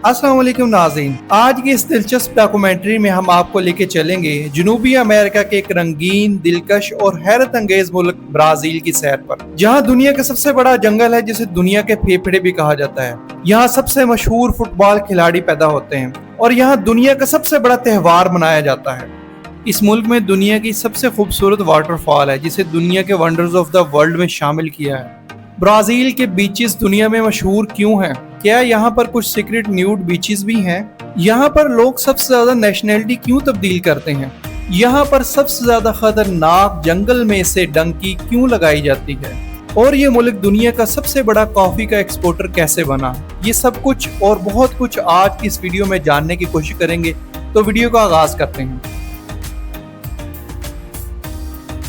अस्सलाम वालेकुम नाज़रीन, आज की इस दिलचस्प डॉक्यूमेंट्री में हम आपको लेके चलेंगे जनूबी अमेरिका के एक रंगीन, दिलकश और हैरत अंगेज मुल्क ब्राजील की सैर पर, जहां दुनिया का सबसे बड़ा जंगल है जिसे दुनिया के फेफड़े भी कहा जाता है। यहाँ सबसे मशहूर फुटबॉल खिलाड़ी पैदा होते हैं और यहाँ दुनिया का सबसे बड़ा त्यौहार मनाया जाता है। इस मुल्क में दुनिया की सबसे खूबसूरत वाटरफॉल है जिसे दुनिया के वंडर्स ऑफ द वर्ल्ड में शामिल किया है। ब्राजील के बीचेस दुनिया में मशहूर क्यों हैं? क्या यहाँ पर कुछ सीक्रेट न्यूड बीचेस भी हैं? यहाँ पर लोग सबसे ज्यादा नेशनैलिटी क्यों तब्दील करते हैं? यहाँ पर सबसे ज्यादा खतरनाक जंगल में से डंकी क्यों लगाई जाती है? और ये मुल्क दुनिया का सबसे बड़ा कॉफी का एक्सपोर्टर कैसे बना? ये सब कुछ और बहुत कुछ आज की इस वीडियो में जानने की कोशिश करेंगे, तो वीडियो का आगाज करते हैं।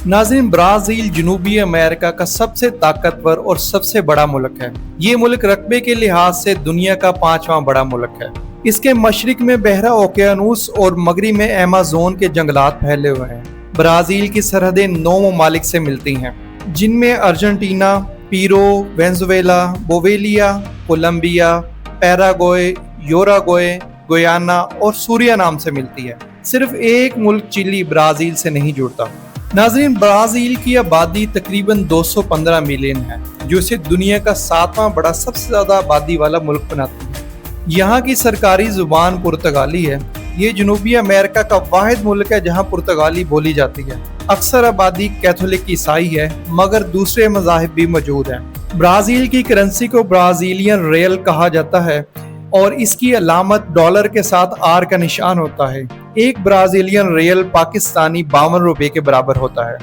नाज़रीन, ब्राजील जनूबी अमेरिका का सबसे ताकतवर और सबसे बड़ा मुल्क है। ये मुल्क रकबे के लिहाज से दुनिया का 5वां बड़ा मुल्क है। इसके मशरिक में बहरा ओकियानूस और मगरिब में अमेज़न के जंगलात फैले हुए हैं। ब्राजील की सरहदें 9 ममालिक से मिलती हैं, जिनमें Argentina, Peru, Venezuela, Bolivia, Colombia, Paraguay, Uruguay, Guyana और सूरिनाम से मिलती है। सिर्फ एक मुल्क चिली ब्राजील से नहीं जुड़ता। नाज़रीन, ब्राजील की आबादी तकरीबन 215 मिलियन है, जो इसे दुनिया का 7वां बड़ा सबसे ज्यादा आबादी वाला मुल्क बनाती है। यहाँ की सरकारी जुबान पुर्तगाली है। ये जनूबी अमेरिका का वाहिद मुल्क है जहाँ पुर्तगाली बोली जाती है। अक्सर आबादी कैथोलिक ईसाई है, मगर दूसरे मज़ाहिब भी मौजूद हैं। ब्राजील की करेंसी को ब्राजीलियन रियल कहा जाता है और इसकी अलामत डॉलर के साथ आर का निशान होता है। एक ब्राजीलियन रियल पाकिस्तानी 52 रुपए के बराबर होता है।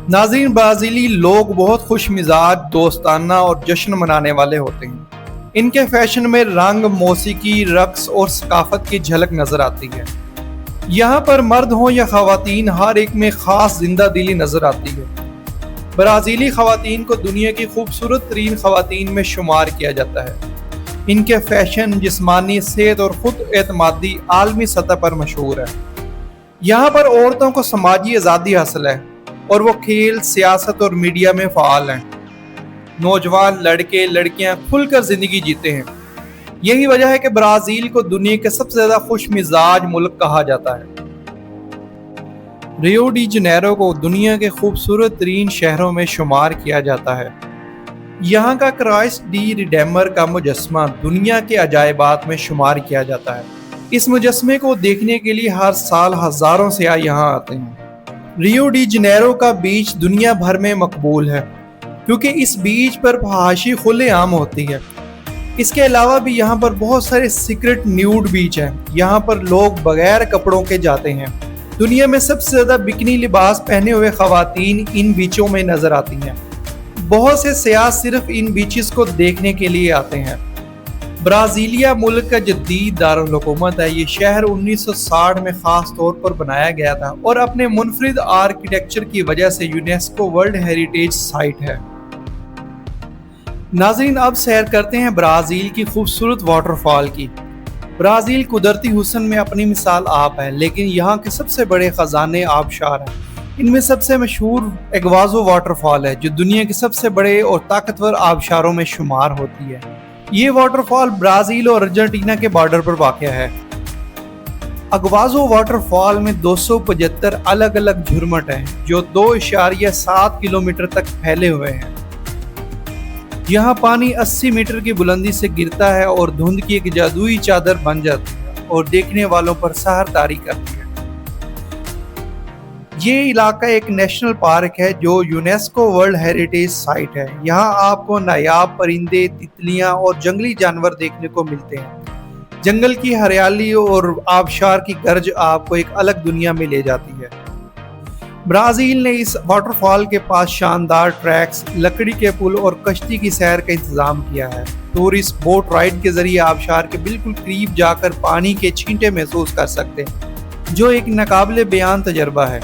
नाज़रीन, ब्राजीली लोग बहुत खुश मिजाज, दोस्ताना और जश्न मनाने वाले होते हैं। इनके फैशन में रंग, मौसीकी, रक्स और सकाफत की झलक नजर आती है। यहाँ पर मर्द हो या खवातीन, हर एक में खास जिंदा दिली नजर आती है। ब्राजीली खवातीन को दुनिया की खूबसूरत तरीन खवातीन में शुमार किया जाता है। इनके फैशन, जिस्मानी सेहत और खुद एतमादी आलमी सतह पर मशहूर है। यहाँ पर औरतों को समाजी आज़ादी हासिल है और वो खेल, सियासत और मीडिया में फ़ाल हैं। नौजवान लड़के लड़कियाँ खुलकर ज़िंदगी जीते हैं। यही वजह है कि ब्राज़ील को दुनिया के सबसे ज़्यादा खुश मिजाज मुल्क कहा जाता है। रियो डी जनेरो को दुनिया के खूबसूरत तरीन शहरों में शुमार किया जाता है। यहाँ का क्राइस्ट डी रिडेमर का मुजस्मा दुनिया के अजायबात में शुमार किया जाता है। इस मुजस्मे को देखने के लिए हर साल हजारों सयाह यहाँ आते हैं। रियो डी जनेरो का बीच दुनिया भर में मकबूल है क्योंकि इस बीच पर फहाशी खुलेआम होती है। इसके अलावा भी यहाँ पर बहुत सारे सीक्रेट न्यूड बीच हैं। यहाँ पर लोग बगैर कपड़ों के जाते हैं। दुनिया में सबसे ज्यादा बिकनी लिबास पहने हुए खवातीन इन बीचों में नजर आती हैं। बहुत से सयाह सिर्फ इन बीचेस को देखने के लिए आते हैं। ब्राजीलिया मुल्क का जदीद दारुल हुकूमत है। ये शहर 1960 में खास तौर पर बनाया गया था और अपने मुनफरिद आर्किटेक्चर की वजह से यूनेस्को वर्ल्ड हेरिटेज साइट है। नाज़रीन, अब सैर करते हैं ब्राजील की खूबसूरत वाटरफॉल की। ब्राजील कुदरती हुस्न में अपनी मिसाल आप है, लेकिन यहाँ के सबसे बड़े खजाने आबशार हैं। इनमें सबसे मशहूर एग्वाजो वाटरफॉल है, जो दुनिया के सबसे बड़े और ताकतवर आबशारों में शुमार होती है। ये वाटरफॉल ब्राजील और अर्जेंटीना के बॉर्डर पर वाक़या है। अग्वाजो वाटरफॉल में 275 अलग अलग झुरमट हैं, जो 2.7 किलोमीटर तक फैले हुए हैं। यहाँ पानी 80 मीटर की बुलंदी से गिरता है और धुंध की एक जादुई चादर बन जाती है और देखने वालों पर सहरतारी करती है। ये इलाका एक नेशनल पार्क है जो यूनेस्को वर्ल्ड हेरिटेज साइट है। यहाँ आपको नायाब परिंदे, तितलियां और जंगली जानवर देखने को मिलते हैं। जंगल की हरियाली और आबशार की गर्ज आपको एक अलग दुनिया में ले जाती है। ब्राजील ने इस वाटरफॉल के पास शानदार ट्रैक्स, लकड़ी के पुल और कश्ती की सैर का इंतजाम किया है। टूरिस्ट बोट राइड के जरिए आबशार के बिल्कुल करीब जाकर पानी के छींटे महसूस कर सकते हैं, जो एक नाकाबिले बयान तजर्बा है।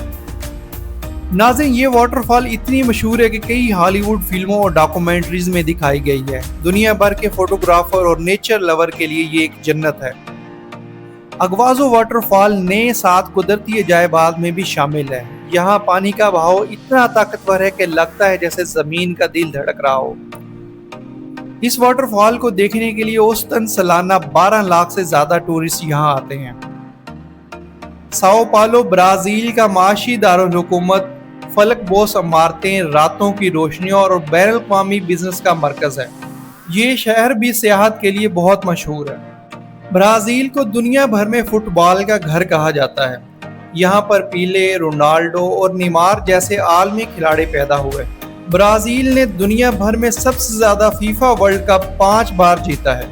नाज़रीन, ये वाटरफॉल इतनी मशहूर है कि कई हॉलीवुड फिल्मों और डॉक्यूमेंट्रीज में दिखाई गई है। दुनिया भर के फोटोग्राफर और नेचर लवर के लिए ये एक जन्नत है। अग्वाजो वाटरफॉल नए 7 कुदरती अजायबात में भी शामिल है। यहाँ पानी का बहाव इतना ताकतवर है कि लगता है जैसे जमीन का दिल धड़क रहा हो। इस वाटरफॉल को देखने के लिए औसतन सालाना 12 लाख से ज्यादा टूरिस्ट यहाँ आते हैं। साओ पालो ब्राजील का माशी दारुल हुकूमत, फलक बोस इमारतें, रातों की रोशनियों और बैनुल अक़वामी बिजनेस का मरकज है। ये शहर भी सियाहत के लिए बहुत मशहूर है। ब्राजील को दुनिया भर में फुटबॉल का घर कहा जाता है। यहाँ पर पीले, रोनाल्डो और नीमार जैसे आलमी खिलाड़ी पैदा हुए। ब्राजील ने दुनिया भर में सबसे ज्यादा फीफा वर्ल्ड कप 5 बार जीता है।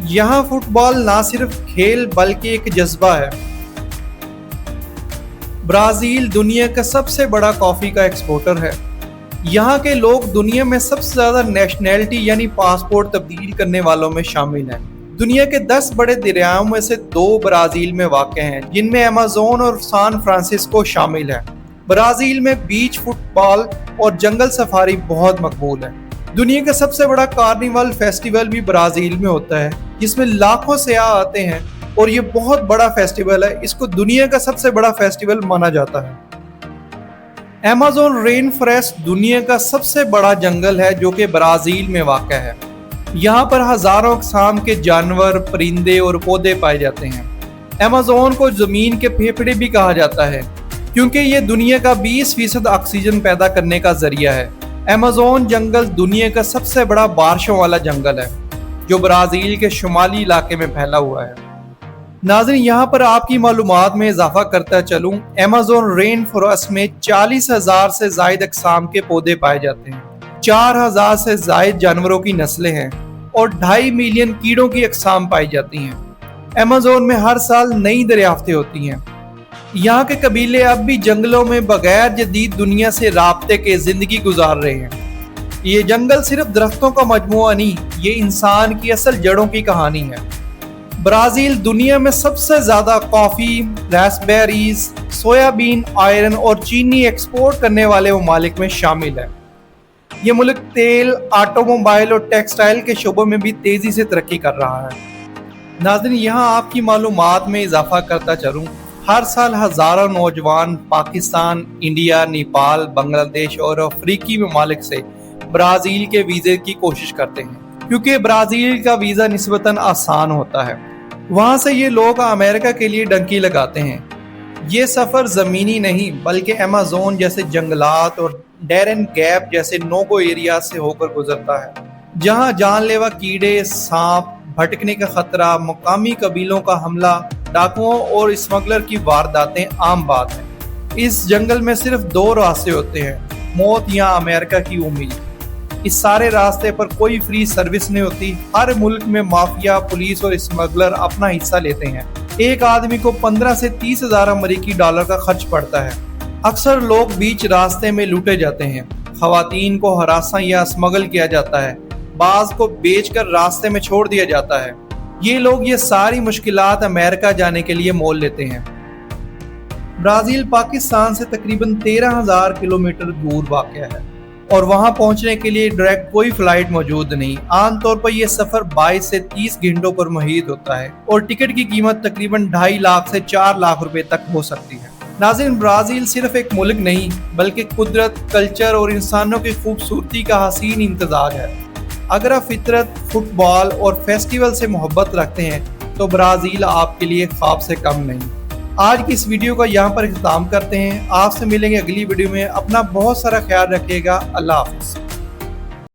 यहाँ फुटबॉल ना सिर्फ खेल बल्कि एक जज्बा है। ब्राजील दुनिया का सबसे बड़ा कॉफी का एक्सपोर्टर है। यहाँ के लोग दुनिया में सबसे ज्यादा नेशनैलिटी यानी पासपोर्ट तब्दील करने वालों में शामिल हैं। दुनिया के 10 बड़े दरियाओं में से 2 ब्राजील में वाक़ हैं, जिनमें अमेज़न और सैन फ्रांसिस्को शामिल है। ब्राजील में बीच फुटबॉल और जंगल सफारी बहुत मकबूल है। दुनिया का सबसे बड़ा कार्निवल फेस्टिवल भी ब्राजील में होता है, जिसमें लाखों सयाह आते हैं और ये बहुत बड़ा फेस्टिवल है। इसको दुनिया का सबसे बड़ा फेस्टिवल माना जाता है। अमेज़न रेन फॉरेस्ट दुनिया का सबसे बड़ा जंगल है जो कि ब्राजील में वाक़ है। यहाँ पर हजारों अक़साम के जानवर, परिंदे और पौधे पाए जाते हैं। अमेज़न को ज़मीन के फेफड़े भी कहा जाता है क्योंकि ये दुनिया का 20% ऑक्सीजन पैदा करने का जरिया है। अमेज़न जंगल दुनिया का सबसे बड़ा बारिशों वाला जंगल है जो ब्राजील के शुमाली इलाके में फैला हुआ है। नाज़रीन, यहाँ पर आपकी मालूमात में इजाफा करता चलूँ, अमेज़न रेन फॉरेस्ट में 40,000 से ज़ायद अक़साम के पौधे पाए जाते हैं, 4,000 से ज़ायद जानवरों की नस्लें हैं और 2.5 मिलियन कीड़ों की अक़साम पाई जाती हैं। अमेज़न में हर साल नई दरियाफ्तें होती हैं। यहाँ के कबीले अब भी जंगलों में बगैर जदीद दुनिया से राब्ते के जिंदगी गुजार रहे हैं। ये जंगल सिर्फ दरख्तों का मजमुआ नहीं, ये इंसान की असल जड़ों की कहानी है। ब्राजील दुनिया में सबसे ज्यादा कॉफी, रास्पबेरीज, सोयाबीन, आयरन और चीनी एक्सपोर्ट करने वाले ममालिक में शामिल है। ये मुल्क तेल, ऑटोमोबाइल और टेक्सटाइल के शोबों में भी तेजी से तरक्की कर रहा है। नाज़रीन, यहाँ आपकी मालूमात में इजाफा करता चलूँ, हर साल हजारों नौजवान पाकिस्तान, इंडिया, नेपाल, बांग्लादेश और अफ्रीकी ममालिक से ब्राजील के वीज़े की कोशिश करते हैं क्योंकि ब्राजील का वीज़ा निस्बतन आसान होता है। वहाँ से ये लोग अमेरिका के लिए डंकी लगाते हैं। ये सफ़र ज़मीनी नहीं बल्कि अमेज़न जैसे जंगलात और डैरन गैप जैसे नोगो एरिया से होकर गुजरता है, जहाँ जानलेवा कीड़े, सांप, भटकने का खतरा, मुकामी कबीलों का हमला, डाकुओं और स्मगलर की वारदातें आम बात है। इस जंगल में सिर्फ 2 रास्ते होते हैं, मौत या अमेरिका की उम्मीद। इस सारे रास्ते पर कोई फ्री सर्विस नहीं होती। हर मुल्क में माफिया, पुलिस और स्मगलर अपना हिस्सा लेते हैं। एक आदमी को 15 से 30 हजार अमेरिकी डॉलर का खर्च पड़ता है। अक्सर लोग बीच रास्ते में लूटे जाते हैं। खवातीन को हरासा या स्मगल किया जाता है, बाज को बेचकर रास्ते में छोड़ दिया जाता है। ये लोग ये सारी मुश्किलात अमेरिका जाने के लिए मोल लेते हैं। ब्राजील पाकिस्तान से तकरीबन 13,000 किलोमीटर दूर वाक़या है और वहां पहुंचने के लिए डायरेक्ट कोई फ्लाइट मौजूद नहीं। आमतौर पर यह सफर 22 से 30 घंटों पर मुहित होता है और टिकट की कीमत तकरीबन 2.5 लाख से 4 लाख रुपए तक हो सकती है। नाज़रीन, ब्राजील सिर्फ एक मुल्क नहीं बल्कि कुदरत, कल्चर और इंसानों की खूबसूरती का हसीन इम्तजाज है। अगर आप फितरत, फुटबॉल और फेस्टिवल से मोहब्बत रखते हैं तो ब्राजील आपके लिए ख्वाब से कम नहीं। आज की इस वीडियो का यहाँ पर इख्तिताम करते हैं। आपसे मिलेंगे अगली वीडियो में। अपना बहुत सारा ख्याल रखिएगा। अल्लाह हाफ़िज़।